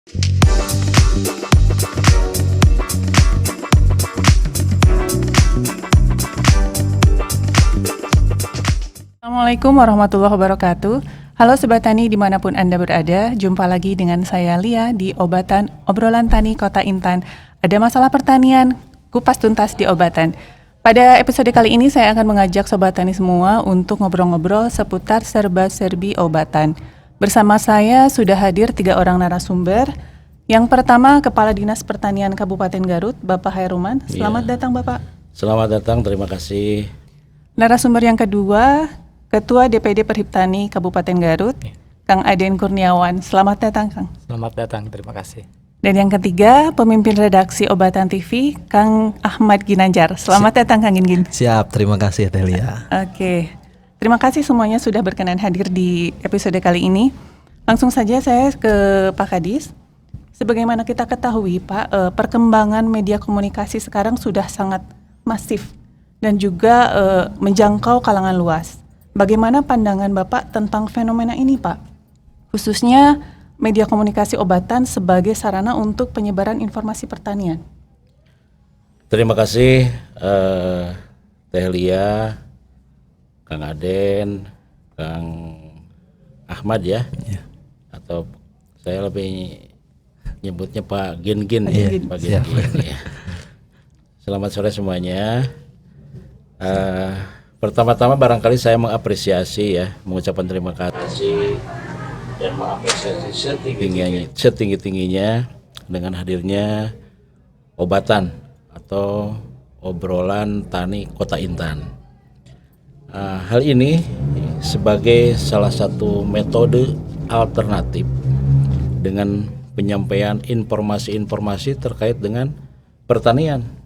Assalamualaikum warahmatullahi wabarakatuh. Halo Sobat Tani dimanapun Anda berada, jumpa lagi dengan saya Lia di Obrolan Tani Kota Intan. Ada masalah pertanian, kupas tuntas di Obatan. Pada episode kali ini saya akan mengajak Sobat Tani semua untuk ngobrol-ngobrol seputar serba-serbi Obatan. Bersama saya sudah hadir 3 orang narasumber. Yang pertama, Kepala Dinas Pertanian Kabupaten Garut, Bapak Hairuman. Selamat datang Bapak. Selamat datang, terima kasih. Narasumber yang kedua, Ketua DPD Perhiptani Kabupaten Garut, Kang Aden Kurniawan. Selamat datang, Kang. Selamat datang, terima kasih. Dan yang ketiga, Pemimpin Redaksi Obatan TV, Kang Ahmad Ginanjar. Selamat datang, Kang Gin. Siap, terima kasih Telia. Oke, terima kasih semuanya sudah berkenan hadir di episode kali ini. Langsung saja saya ke Pak Kadis. Sebagaimana kita ketahui, Pak, perkembangan media komunikasi sekarang sudah sangat masif dan juga menjangkau kalangan luas. Bagaimana pandangan Bapak tentang fenomena ini, Pak? Khususnya media komunikasi Obatan sebagai sarana untuk penyebaran informasi pertanian. Terima kasih Teh Lia, Kang Aden, Kang Ahmad ya. Atau saya lebih nyebutnya Pak Gin ya. Pak Gin ya. Selamat sore semuanya. Pertama-tama barangkali saya mengapresiasi ya, mengucapkan terima kasih dan mengapresiasi setinggi-tingginya dengan hadirnya Obatan atau Obrolan Tani Kota Intan. Hal ini sebagai salah satu metode alternatif dengan penyampaian informasi-informasi terkait dengan pertanian.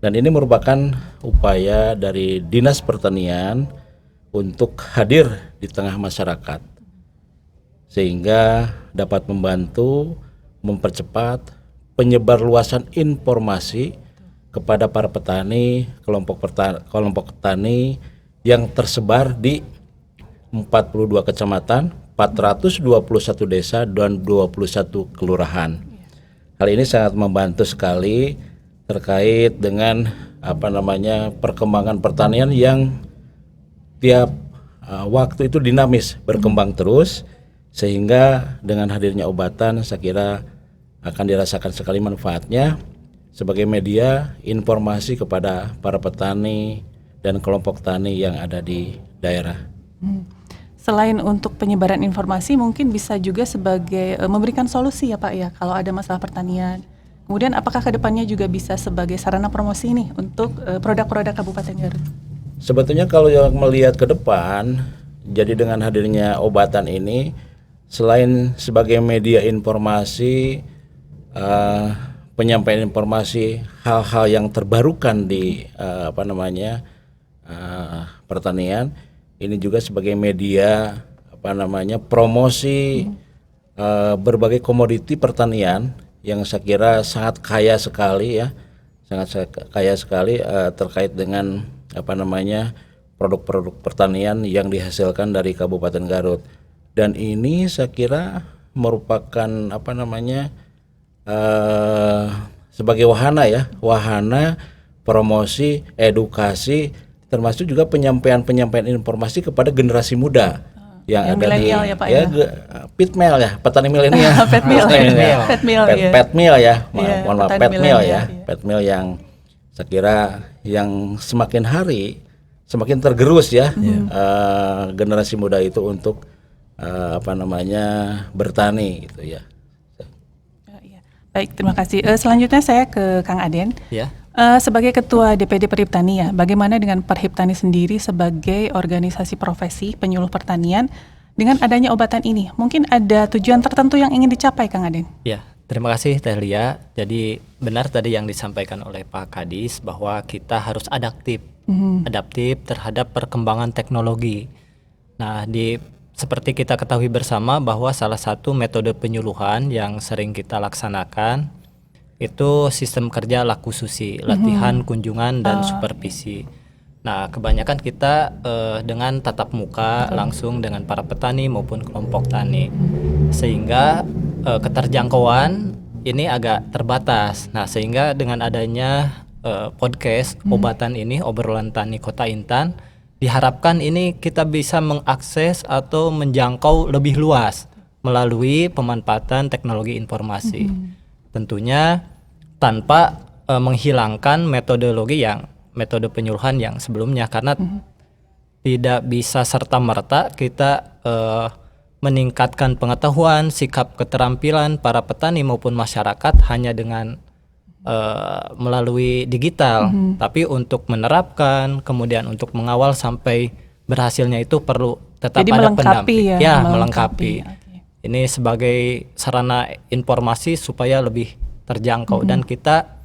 Dan ini merupakan upaya dari Dinas Pertanian untuk hadir di tengah masyarakat sehingga dapat membantu mempercepat penyebarluasan informasi kepada para petani, kelompok petani yang tersebar di 42 kecamatan, 421 desa dan 21 kelurahan. Hal ini sangat membantu sekali terkait dengan perkembangan pertanian yang tiap waktu itu dinamis, berkembang terus, sehingga dengan hadirnya Obatan saya kira akan dirasakan sekali manfaatnya sebagai media informasi kepada para petani dan kelompok tani yang ada di daerah. Selain untuk penyebaran informasi, mungkin bisa juga sebagai memberikan solusi ya Pak ya, kalau ada masalah pertanian. Kemudian apakah kedepannya juga bisa sebagai sarana promosi nih untuk produk-produk Kabupaten Garut? Sebetulnya kalau yang melihat ke depan, jadi dengan hadirnya Obatan ini, selain sebagai media informasi, penyampaian informasi hal-hal yang terbarukan di pertanian, ini juga sebagai media promosi berbagai komoditi pertanian yang saya kira sangat kaya sekali ya, terkait dengan produk-produk pertanian yang dihasilkan dari Kabupaten Garut. Dan ini saya kira merupakan sebagai wahana promosi, edukasi, termasuk juga penyampaian informasi kepada generasi muda yang ada di ya, Pak, ya? Pitmel ya, petani milenial. Petmil ya, mohon maaf, Petmil yang saya kira yang semakin hari semakin tergerus ya, generasi muda itu untuk bertani gitu ya. Baik, terima kasih. Selanjutnya saya ke Kang Aden. Ya. Sebagai Ketua DPD Perhiptani ya, bagaimana dengan Perhiptani sendiri sebagai organisasi profesi penyuluh pertanian dengan adanya Obatan ini? Mungkin ada tujuan tertentu yang ingin dicapai, Kang Aden? Ya, terima kasih Teh Lia. Jadi benar tadi yang disampaikan oleh Pak Kadis bahwa kita harus adaptif terhadap perkembangan teknologi. Nah, seperti kita ketahui bersama bahwa salah satu metode penyuluhan yang sering kita laksanakan itu sistem kerja laku susi, latihan, kunjungan, dan supervisi. Nah, kebanyakan kita dengan tatap muka langsung dengan para petani maupun kelompok tani, sehingga keterjangkauan ini agak terbatas. Nah, sehingga dengan adanya podcast obatan ini, obrolan tani Kota Intan, diharapkan ini kita bisa mengakses atau menjangkau lebih luas melalui pemanfaatan teknologi informasi. Tentunya tanpa menghilangkan metode penyuluhan yang sebelumnya, karena tidak bisa serta-merta kita meningkatkan pengetahuan, sikap keterampilan para petani maupun masyarakat hanya dengan melalui digital, tapi untuk menerapkan, kemudian untuk mengawal sampai berhasilnya itu perlu tetap Jadi ada melengkapi pendamping. ya, Melengkapi. Okay. Ini sebagai sarana informasi supaya lebih terjangkau. Dan kita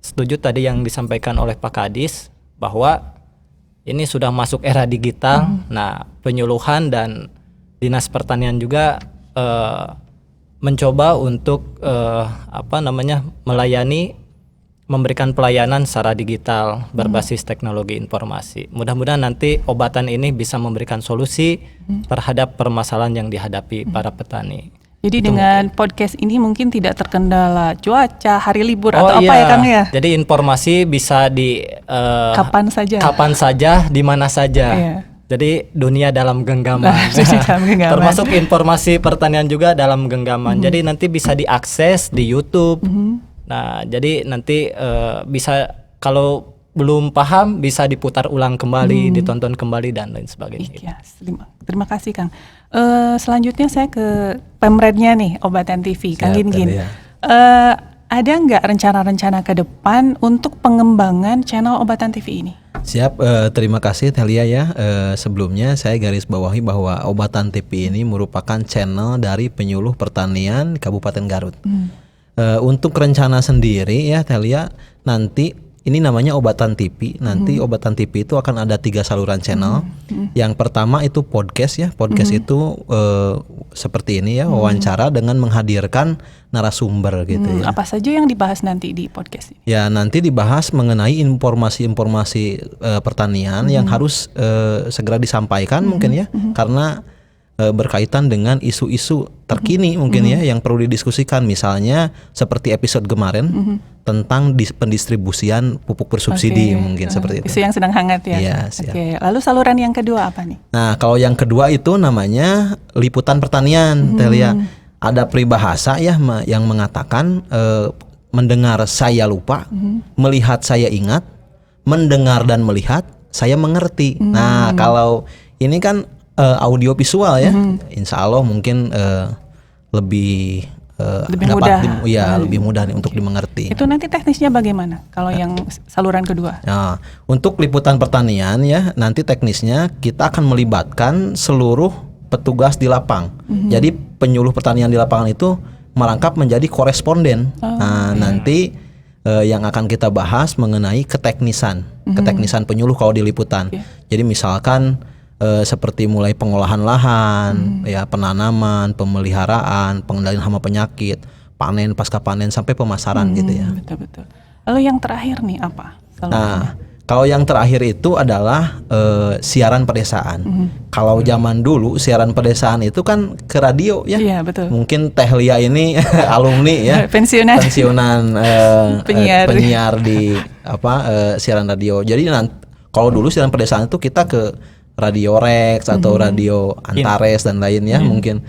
setuju tadi yang disampaikan oleh Pak Kadis bahwa ini sudah masuk era digital. Nah, penyuluhan dan Dinas Pertanian juga mencoba untuk memberikan pelayanan secara digital berbasis teknologi informasi. Mudah-mudahan nanti obatan ini bisa memberikan solusi terhadap permasalahan yang dihadapi para petani. Jadi dengan podcast ini mungkin tidak terkendala cuaca, hari libur atau apa ya Kang ya? Jadi informasi bisa di kapan saja, di mana saja. Iya. Jadi dunia dalam genggaman. Termasuk informasi pertanian juga dalam genggaman. Jadi nanti bisa diakses di YouTube. Nah, jadi nanti bisa, kalau belum paham bisa diputar ulang kembali, ditonton kembali dan lain sebagainya. Iya, terima kasih Kang. Selanjutnya saya ke pemrednya nih, Obatan TV, Kang Gingin. Ada nggak rencana-rencana ke depan untuk pengembangan channel Obatan TV ini? Siap, terima kasih Telia ya. Sebelumnya saya garis bawahi bahwa Obatan TV ini merupakan channel dari penyuluh pertanian Kabupaten Garut. Untuk rencana sendiri ya Telia, nanti ini namanya Obatan TV. Nanti Obatan TV itu akan ada 3 saluran channel. Yang pertama itu podcast ya. Podcast itu seperti ini ya, wawancara dengan menghadirkan narasumber gitu ya. Apa saja yang dibahas nanti di podcast ini? Ya, nanti dibahas mengenai informasi-informasi pertanian yang harus segera disampaikan mungkin ya, karena berkaitan dengan isu-isu terkini mungkin ya yang perlu didiskusikan, misalnya seperti episode kemarin tentang pendistribusian pupuk bersubsidi mungkin seperti itu. Isu yang sedang hangat ya. Iya, siap. Lalu saluran yang kedua apa nih? Nah, kalau yang kedua itu namanya liputan pertanian, Telia. Ada peribahasa ya yang mengatakan mendengar saya lupa, melihat saya ingat, mendengar dan melihat saya mengerti. Nah, kalau ini kan audio visual ya, insya Allah mungkin lebih mudah. Lebih mudah nih untuk dimengerti. Itu nanti teknisnya bagaimana kalau yang saluran kedua? Nah, untuk liputan pertanian ya, nanti teknisnya kita akan melibatkan seluruh petugas di lapang. Jadi penyuluh pertanian di lapangan itu merangkap menjadi koresponden. Nanti yang akan kita bahas mengenai keteknisan penyuluh kalau di liputan. Jadi misalkan seperti mulai pengolahan lahan, ya penanaman, pemeliharaan, pengendalian hama penyakit, panen, pasca panen sampai pemasaran gitu ya. Betul. Lalu yang terakhir nih apa? Nah, kalau yang terakhir itu adalah siaran pedesaan. Kalau zaman dulu siaran pedesaan itu kan ke radio ya. Iya, betul. Mungkin Tehlia ini alumni ya. Pensiunan penyiar di siaran radio. Jadi kalau dulu siaran pedesaan itu kita ke Radio Rex atau Radio Antares dan lainnya mungkin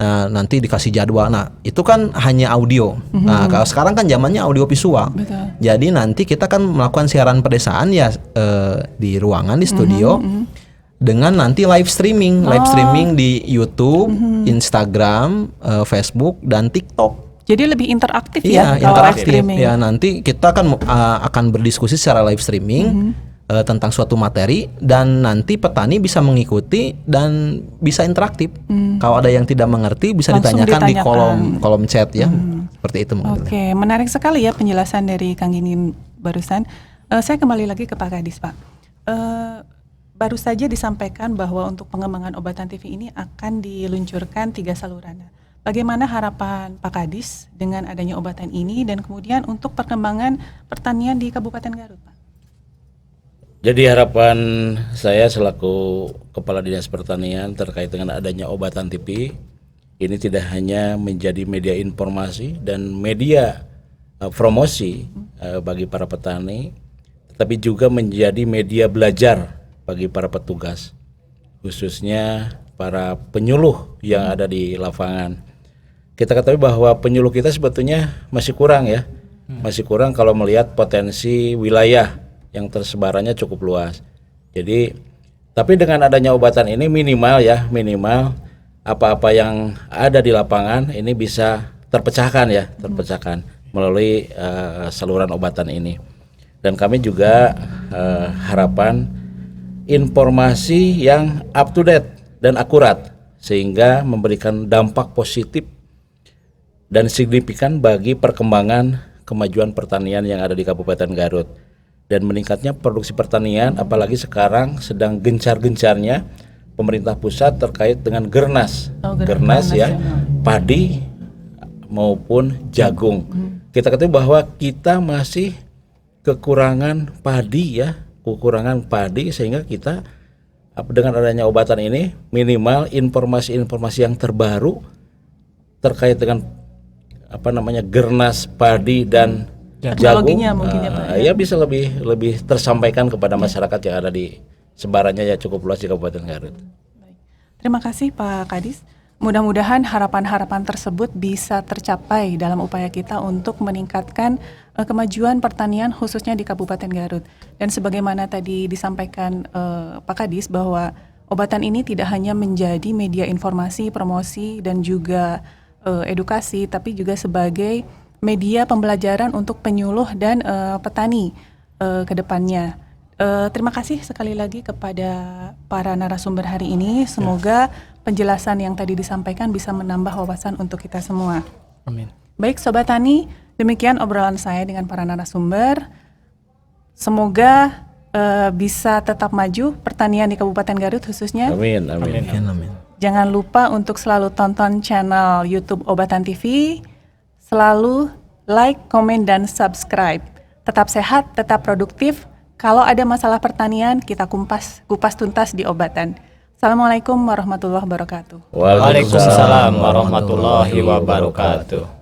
nanti dikasih jadwal. Nah, itu kan hanya audio. Nah, kalau sekarang kan zamannya audio visual. Betul. Jadi nanti kita kan melakukan siaran pedesaan ya di ruangan di studio dengan nanti live streaming di YouTube, Instagram, Facebook dan TikTok. Jadi lebih interaktif ya kalau live interaktif. streaming. Ya, nanti kita kan akan berdiskusi secara live streaming tentang suatu materi, dan nanti petani bisa mengikuti dan bisa interaktif. Kalau ada yang tidak mengerti bisa ditanyakan di kolom chat ya. Seperti itu mungkin. Oke, menarik sekali ya penjelasan dari Kang Gingin barusan. Saya kembali lagi ke Pak Kadis, Pak. Baru saja disampaikan bahwa untuk pengembangan Obatan TV ini akan diluncurkan 3 saluran. Bagaimana harapan Pak Kadis dengan adanya Obatan ini dan kemudian untuk perkembangan pertanian di Kabupaten Garut, Pak? Jadi harapan saya selaku Kepala Dinas Pertanian terkait dengan adanya Obatan TV ini tidak hanya menjadi media informasi dan media promosi bagi para petani, tetapi juga menjadi media belajar bagi para petugas, khususnya para penyuluh yang ada di lapangan. Kita ketahui bahwa penyuluh kita sebetulnya masih kurang ya, masih kurang kalau melihat potensi wilayah yang tersebarannya cukup luas. Jadi, tapi dengan adanya obatan ini minimal apa-apa yang ada di lapangan ini bisa terpecahkan melalui saluran obatan ini. Dan kami juga harapan informasi yang up to date dan akurat sehingga memberikan dampak positif dan signifikan bagi perkembangan kemajuan pertanian yang ada di Kabupaten Garut dan meningkatnya produksi pertanian, apalagi sekarang sedang gencar-gencarnya pemerintah pusat terkait dengan Gernas ya, padi maupun jagung. Kita ketahui bahwa kita masih kekurangan padi sehingga kita dengan adanya obatan ini minimal informasi-informasi yang terbaru terkait dengan Gernas padi dan jagung mungkin ya bisa lebih tersampaikan kepada masyarakat yang ada di sebarannya ya cukup luas di Kabupaten Garut. Terima kasih Pak Kadis. Mudah-mudahan harapan-harapan tersebut bisa tercapai dalam upaya kita untuk meningkatkan kemajuan pertanian khususnya di Kabupaten Garut. Dan sebagaimana tadi disampaikan Pak Kadis bahwa obatan ini tidak hanya menjadi media informasi, promosi dan juga edukasi, tapi juga sebagai media pembelajaran untuk penyuluh dan petani ke depannya. Terima kasih sekali lagi kepada para narasumber hari ini. Semoga penjelasan yang tadi disampaikan bisa menambah wawasan untuk kita semua. Amin. Baik Sobat Tani, demikian obrolan saya dengan para narasumber. Semoga bisa tetap maju pertanian di Kabupaten Garut khususnya. Amin. Jangan lupa untuk selalu tonton channel YouTube Obatan TV. Selalu like, komen, dan subscribe. Tetap sehat, tetap produktif. Kalau ada masalah pertanian, kita kupas tuntas di Obatan. Assalamualaikum warahmatullahi wabarakatuh. Waalaikumsalam warahmatullahi wabarakatuh.